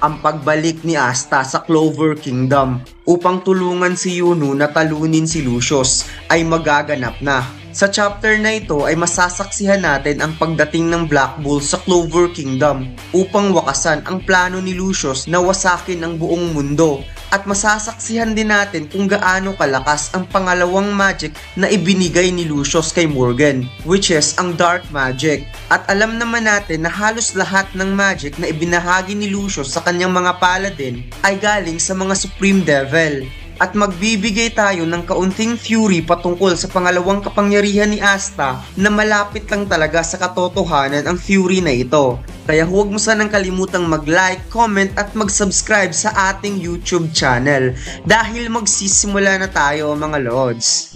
ang pagbalik ni Asta sa Clover Kingdom upang tulungan si Yuno na talunin si Lucius ay magaganap na. Sa chapter na ito ay masasaksihan natin ang pagdating ng Black Bull sa Clover Kingdom upang wakasan ang plano ni Lucius na wasakin ang buong mundo. At masasaksihan din natin kung gaano kalakas ang pangalawang magic na ibinigay ni Lucius kay Morgan, which is ang Dark Magic. At alam naman natin na halos lahat ng magic na ibinahagi ni Lucius sa kanyang mga paladin ay galing sa mga Supreme Devil. At magbibigay tayo ng kaunting theory patungkol sa pangalawang kapangyarihan ni Asta na malapit lang talaga sa katotohanan ang theory na ito. Kaya huwag mo sanang kalimutang mag-like, comment at mag-subscribe sa ating YouTube channel dahil magsisimula na tayo mga lords.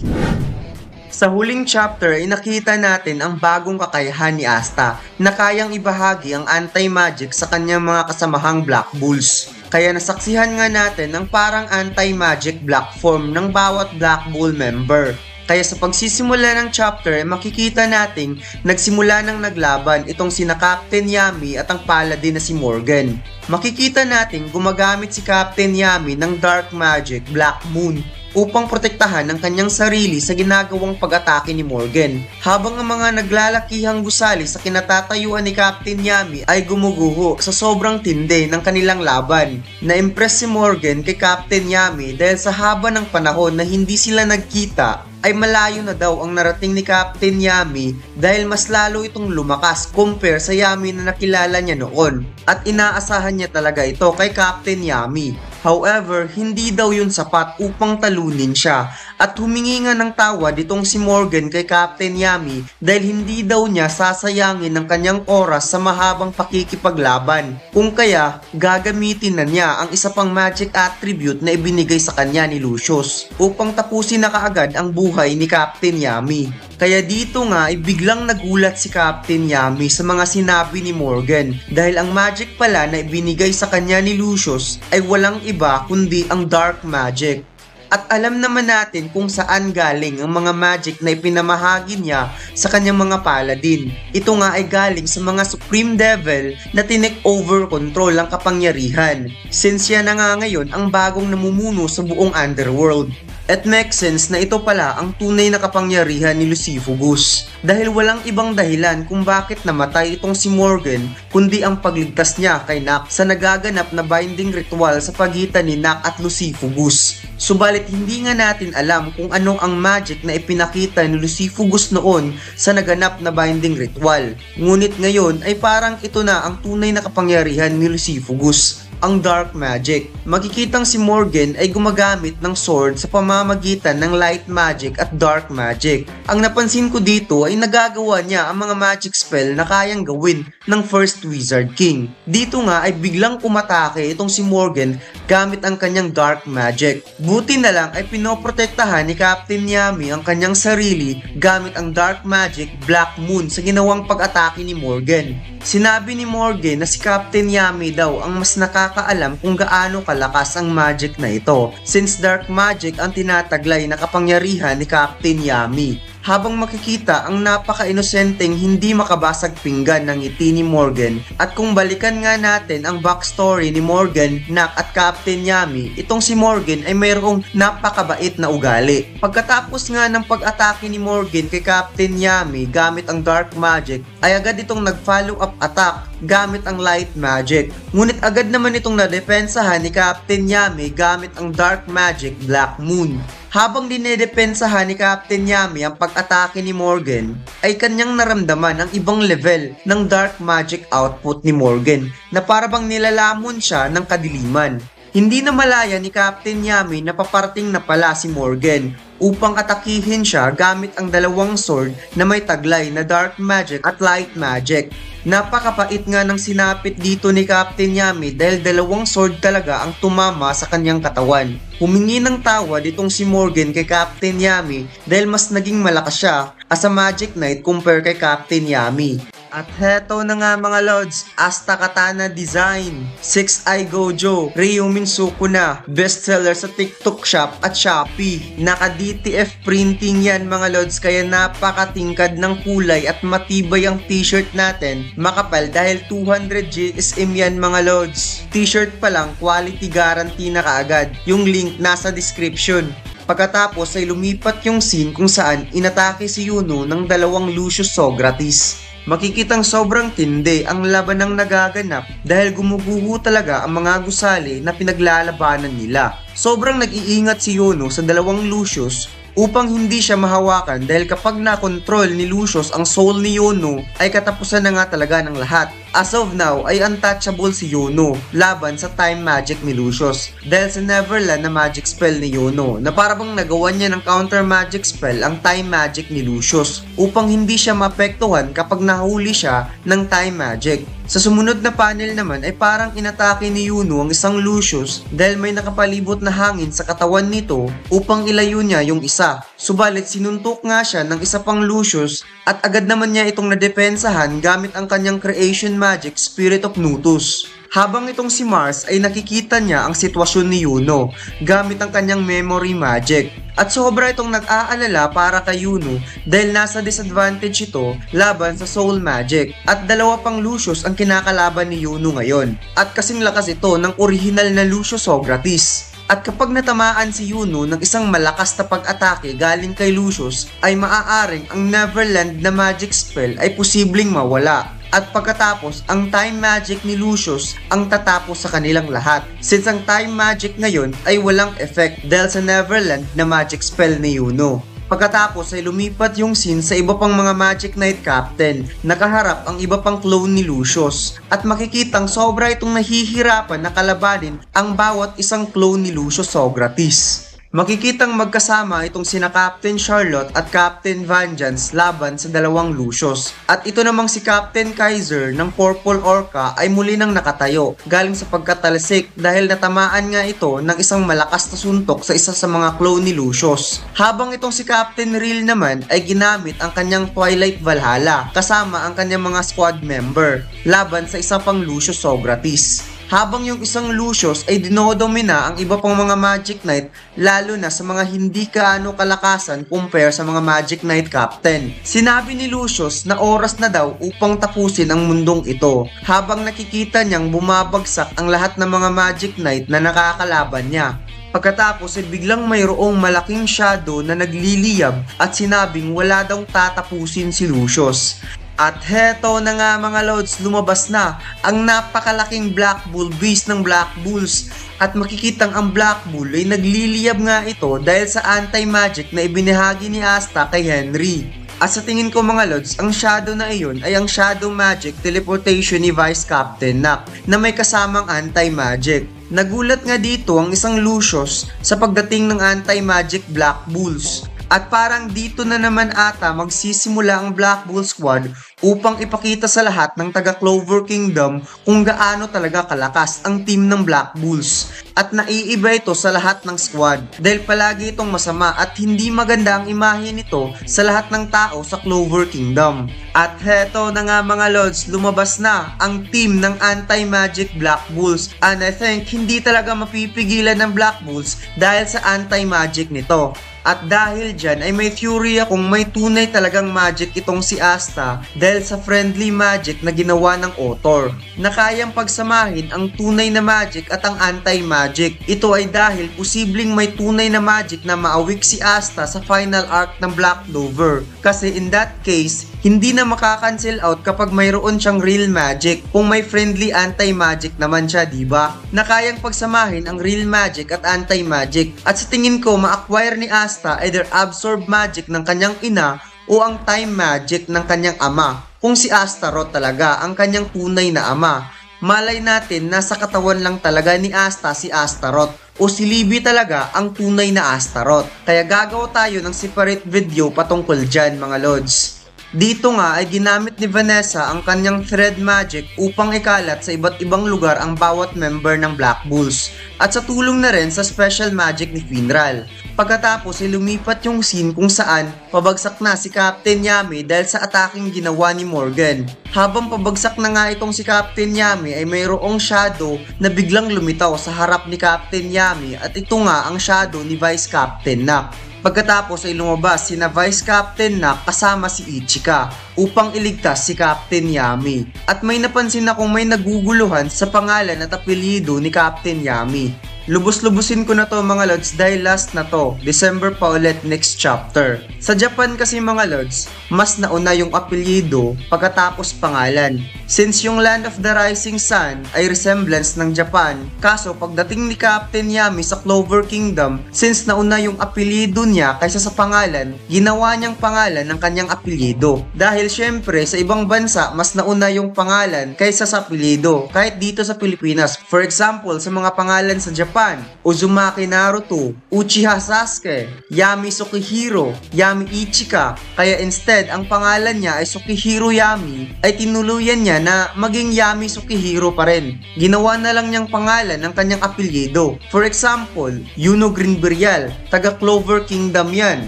Sa huling chapter ay nakita natin ang bagong kakayahan ni Asta na kayang ibahagi ang anti-magic sa kanyang mga kasamahang Black Bulls. Kaya nasaksihan nga natin ang parang anti-magic black form ng bawat Black Bull member. Kaya sa pagsisimula ng chapter ay makikita nating nagsimula ng naglaban itong sina Captain Yami at ang paladin na si Morgan. Makikita nating gumagamit si Captain Yami ng Dark Magic Black Moon upang protektahan ang kanyang sarili sa ginagawang pag-atake ni Morgan. Habang ang mga naglalakihang gusali sa kinatatayuan ni Captain Yami ay gumuguho sa sobrang tindi ng kanilang laban. Na-impress si Morgan kay Captain Yami dahil sa haba ng panahon na hindi sila nagkita ay malayo na daw ang narating ni Captain Yami dahil mas lalo itong lumakas compare sa Yami na nakilala niya noon at inaasahan niya talaga ito kay Captain Yami. However, hindi daw yun sapat upang talunin siya at humingi nga ng tawad itong si Morgan kay Captain Yami dahil hindi daw niya sasayangin ang kanyang oras sa mahabang pakikipaglaban. Kung kaya, gagamitin na niya ang isa pang magic attribute na ibinigay sa kanya ni Lucius upang tapusin na kaagad ang buhay ni Captain Yami. Kaya dito nga ay biglang nagulat si Captain Yami sa mga sinabi ni Morgan dahil ang magic pala na ibinigay sa kanya ni Lucius ay walang iba kundi ang Dark Magic. At alam naman natin kung saan galing ang mga magic na ipinamahagi niya sa kanyang mga paladin. Ito nga ay galing sa mga Supreme Devil na tinake over control ang kapangyarihan. Since yan na nga ngayon ang bagong namumuno sa buong underworld. At makes sense na ito pala ang tunay na kapangyarihan ni Lucifugus dahil walang ibang dahilan kung bakit namatay itong si Morgan kundi ang pagligtas niya kay Nak sa nagaganap na binding ritual sa pagitan ni Nak at Lucifugus. Subalit hindi nga natin alam kung ano ang magic na ipinakita ni Lucifugus noon sa naganap na binding ritual. Ngunit ngayon ay parang ito na ang tunay na kapangyarihan ni Lucifugus, ang Dark Magic. Makikitang si Morgan ay gumagamit ng sword sa pamamagitan ng Light Magic at Dark Magic. Ang napansin ko dito ay nagagawa niya ang mga magic spell na kayang gawin ng First Wizard King. Dito nga ay biglang umatake itong si Morgan gamit ang kanyang Dark Magic. Buti na lang ay pinoprotektahan ni Captain Yami ang kanyang sarili gamit ang Dark Magic Black Moon sa ginawang pag-atake ni Morgan. Sinabi ni Morgan na si Captain Yami daw ang mas nakakaalam kung gaano kalakas ang magic na ito since Dark Magic ang tinataglay na kapangyarihan ni Captain Yami. Habang makikita ang napaka-inosenteng hindi makabasag pinggan ng ngiti ni Morgan at kung balikan nga natin ang backstory ni Morgan, Nak at Captain Yami, itong si Morgan ay mayroong napakabait na ugali. Pagkatapos nga ng pag-atake ni Morgan kay Captain Yami gamit ang Dark Magic ay agad itong nag-follow up attack gamit ang Light Magic. Ngunit agad naman itong nadepensahan ni Captain Yami gamit ang Dark Magic Black Moon. Habang dinedepensahan ni Captain Yami ang pag-atake ni Morgan, ay kanyang naramdaman ang ibang level ng Dark Magic output ni Morgan na parabang nilalamon siya ng kadiliman. Hindi na malaya ni Captain Yami na paparating na pala si Morgan upang atakihin siya gamit ang dalawang sword na may taglay na Dark Magic at Light Magic. Napakapait nga ng sinapit dito ni Captain Yami dahil dalawang sword talaga ang tumama sa kanyang katawan. Humingi ng tawad itong si Morgan kay Captain Yami dahil mas naging malakas siya as a Magic Knight compare kay Captain Yami. At heto na nga mga lods, Asta Katana Design, 6i Gojo, Ryumin Sukuna, bestseller sa TikTok Shop at Shopee. Naka DTF printing yan mga lods, kaya napakatingkad ng kulay at matibay ang t-shirt natin. Makapal dahil 200 GSM yan mga lods. T-shirt pa lang, quality guarantee na kaagad. Yung link nasa description. Pagkatapos ay lumipat yung scene kung saan inatake si Yuno ng dalawang Lucius Socrates. Makikitang sobrang tindi ang labanang nagaganap dahil gumuguho talaga ang mga gusali na pinaglalabanan nila. Sobrang nag-iingat si Yuno sa dalawang Lucius upang hindi siya mahawakan dahil kapag na-control ni Lucius ang soul ni Yuno ay katapusan na nga talaga ng lahat. As of now ay untouchable si Yuno laban sa time magic ni Lucius dahil sa Neverland na magic spell ni Yuno na parang nagawa niya ng counter magic spell ang time magic ni Lucius upang hindi siya maapektuhan kapag nahuli siya ng time magic. Sa sumunod na panel naman ay parang inatake ni Yuno ang isang Lucius dahil may nakapalibot na hangin sa katawan nito upang ilayo niya yung isa. Subalit sinuntok nga siya ng isa pang Lucius at agad naman niya itong nadepensahan gamit ang kanyang creation magic Spirit of Nutus. Habang itong si Mars ay nakikita niya ang sitwasyon ni Yuno gamit ang kanyang memory magic. At sobra itong nag-aalala para kay Yuno dahil nasa disadvantage ito laban sa soul magic. At dalawa pang Lucius ang kinakalaban ni Yuno ngayon. At kasing lakas ito ng original na Lucius Socrates. At kapag natamaan si Yuno ng isang malakas na pag-atake galing kay Lucius ay maaaring ang Neverland na magic spell ay posibleng mawala. At pagkatapos, ang time magic ni Lucius ang tatapos sa kanilang lahat. Since ang time magic ngayon ay walang effect dahil sa Neverland na magic spell ni Yuno. Pagkatapos ay lumipat yung scene sa iba pang mga Magic Knight Captain. Nakaharap ang iba pang clone ni Lucius. At makikitang sobra itong nahihirapan na kalabanin ang bawat isang clone ni Lucius Socrates. Makikitang magkasama itong sina Captain Charlotte at Captain Vengeance laban sa dalawang Lucius. At ito namang si Captain Kaiser ng Purple Orca ay muli nang nakatayo galing sa pagkatalsik dahil natamaan nga ito ng isang malakas na suntok sa isa sa mga clone ni Lucius. Habang itong si Captain Real naman ay ginamit ang kanyang Twilight Valhalla kasama ang kanyang mga squad member laban sa isa pang Lucius Socrates. Habang yung isang Lucius ay dinodomina ang iba pang mga Magic Knight lalo na sa mga hindi kaano kalakasan compare sa mga Magic Knight Captain. Sinabi ni Lucius na oras na daw upang tapusin ang mundong ito habang nakikita niyang bumabagsak ang lahat ng mga Magic Knight na nakakalaban niya. Pagkatapos ay biglang mayroong malaking shadow na nagliliyab at sinabing wala daw tatapusin si Lucius. At heto na nga mga lods, lumabas na ang napakalaking Black Bull beast ng Black Bulls. At makikitang ang Black Bull ay nagliliyab nga ito dahil sa anti-magic na ibinahagi ni Asta kay Henry. At sa tingin ko mga lods, ang shadow na iyon ay ang shadow magic teleportation ni Vice Captain Nak na may kasamang anti-magic. Nagulat nga dito ang isang Lucius sa pagdating ng anti-magic Black Bulls. At parang dito na naman ata magsisimula ang Black Bull Squad upang ipakita sa lahat ng taga Clover Kingdom kung gaano talaga kalakas ang team ng Black Bulls. At naiiba ito sa lahat ng squad dahil palagi itong masama at hindi maganda ang imahe nito sa lahat ng tao sa Clover Kingdom. At heto na nga mga lods, lumabas na ang team ng anti-magic Black Bulls and I think hindi talaga mapipigilan ng Black Bulls dahil sa anti-magic nito. At dahil dyan ay may theory kung may tunay talagang magic itong si Asta dahil sa friendly magic na ginawa ng author na kayang pagsamahin ang tunay na magic at ang anti-magic. Ito ay dahil posibleng may tunay na magic na maawik si Asta sa final arc ng Black Clover kasi in that case hindi na makakancel out kapag mayroon siyang real magic kung may friendly anti-magic naman siya, diba? Na kayang pagsamahin ang real magic at anti-magic. At sa tingin ko, ma-acquire ni Asta either absorb magic ng kanyang ina o ang time magic ng kanyang ama. Kung si Astaroth talaga ang kanyang tunay na ama. Malay natin nasa katawan lang talaga ni Asta si Astaroth o si Libby talaga ang tunay na Astaroth. Kaya gagawa tayo ng separate video patungkol dyan mga lods. Dito nga ay ginamit ni Vanessa ang kanyang thread magic upang ikalat sa iba't ibang lugar ang bawat member ng Black Bulls at sa tulong na rin sa special magic ni Finral. Pagkatapos ay lumipat yung scene kung saan pabagsak na si Captain Yami dahil sa ataking ginawa ni Morgan. Habang pabagsak na nga itong si Captain Yami ay mayroong shadow na biglang lumitaw sa harap ni Captain Yami at ito nga ang shadow ni Vice Captain Nak. Pagkatapos ay lumabas sina Vice Captain Nak kasama si Ichika upang iligtas si Captain Yami. At may napansin akong may naguguluhan sa pangalan at apelyido ni Captain Yami. Lubos-lubusin ko na to mga lods dahil last na to, December pa ulit next chapter. Sa Japan kasi mga lods, mas nauna yung apelyido pagkatapos pangalan. Since yung Land of the Rising Sun ay resemblance ng Japan, kaso pagdating ni Captain Yami sa Clover Kingdom, since nauna yung apelyido niya kaysa sa pangalan, ginawa niyang pangalan ng kanyang apelyido. Dahil syempre sa ibang bansa, mas nauna yung pangalan kaysa sa apelyido, kahit dito sa Pilipinas. For example, sa mga pangalan sa Japan, Uzumaki Naruto, Uchiha Sasuke, Yami Sukihiro, Yami Ichika. Kaya instead, ang pangalan niya ay Sukihiro Yami, ay tinuluyan niya na maging Yami Sukihiro pa rin. Ginawa na lang niyang pangalan ng kanyang apelyido. For example, Yuno Greenbrial, taga Clover Kingdom yan.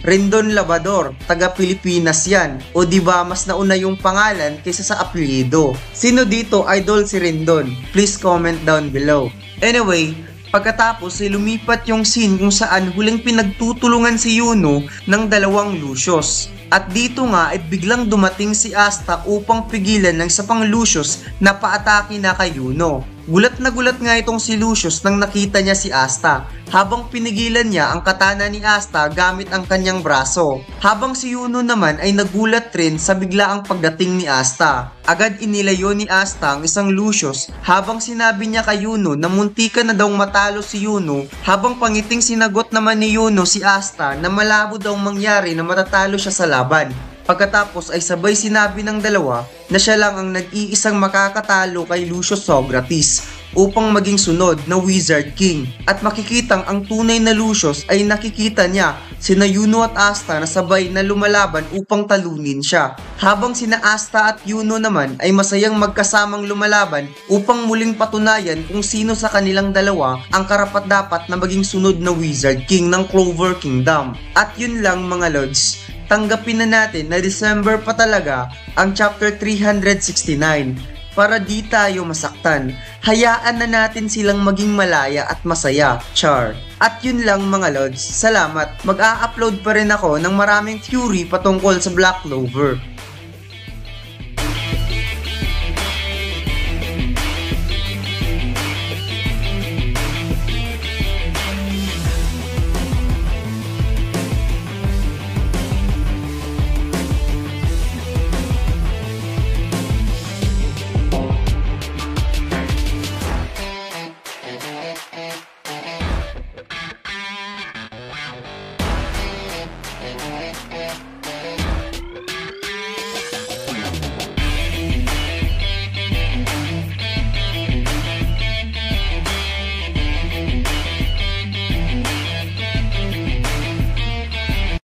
Rendon Labador, taga Pilipinas yan. O diba mas nauna yung pangalan kaysa sa apelyido? Sino dito idol si Rendon? Please comment down below. Anyway, pagkatapos ay lumipat yung scene kung saan huling pinagtutulungan si Yuno ng dalawang Lucius. At dito nga ay biglang dumating si Asta upang pigilan ng isa pang Lucius na paatake na kay Yuno. Gulat na gulat nga itong si Lucius nang nakita niya si Asta, habang pinigilan niya ang katana ni Asta gamit ang kanyang braso. Habang si Yuno naman ay nagulat rin sa biglaang pagdating ni Asta. Agad inilayo ni Asta ang isang Lucius habang sinabi niya kay Yuno na muntika na daw matalo si Yuno, habang pangiting sinagot naman ni Yuno si Asta na malabo daw mangyari na matatalo siya sa laban. Pagkatapos ay sabay sinabi ng dalawa na siya lang ang nag-iisang makakatalo kay Lucius Socrates upang maging sunod na Wizard King. At makikitang ang tunay na Lucius ay nakikita niya sina Yuno at Asta na sabay na lumalaban upang talunin siya. Habang sina Asta at Yuno naman ay masayang magkasamang lumalaban upang muling patunayan kung sino sa kanilang dalawa ang karapat-dapat na maging sunod na Wizard King ng Clover Kingdom. At yun lang mga lods. Tanggapin na natin na December pa talaga ang chapter 369 para di tayo masaktan. Hayaan na natin silang maging malaya at masaya. Char. At yun lang mga lods. Salamat. Mag-a-upload pa rin ako ng maraming theory patungkol sa Black Clover.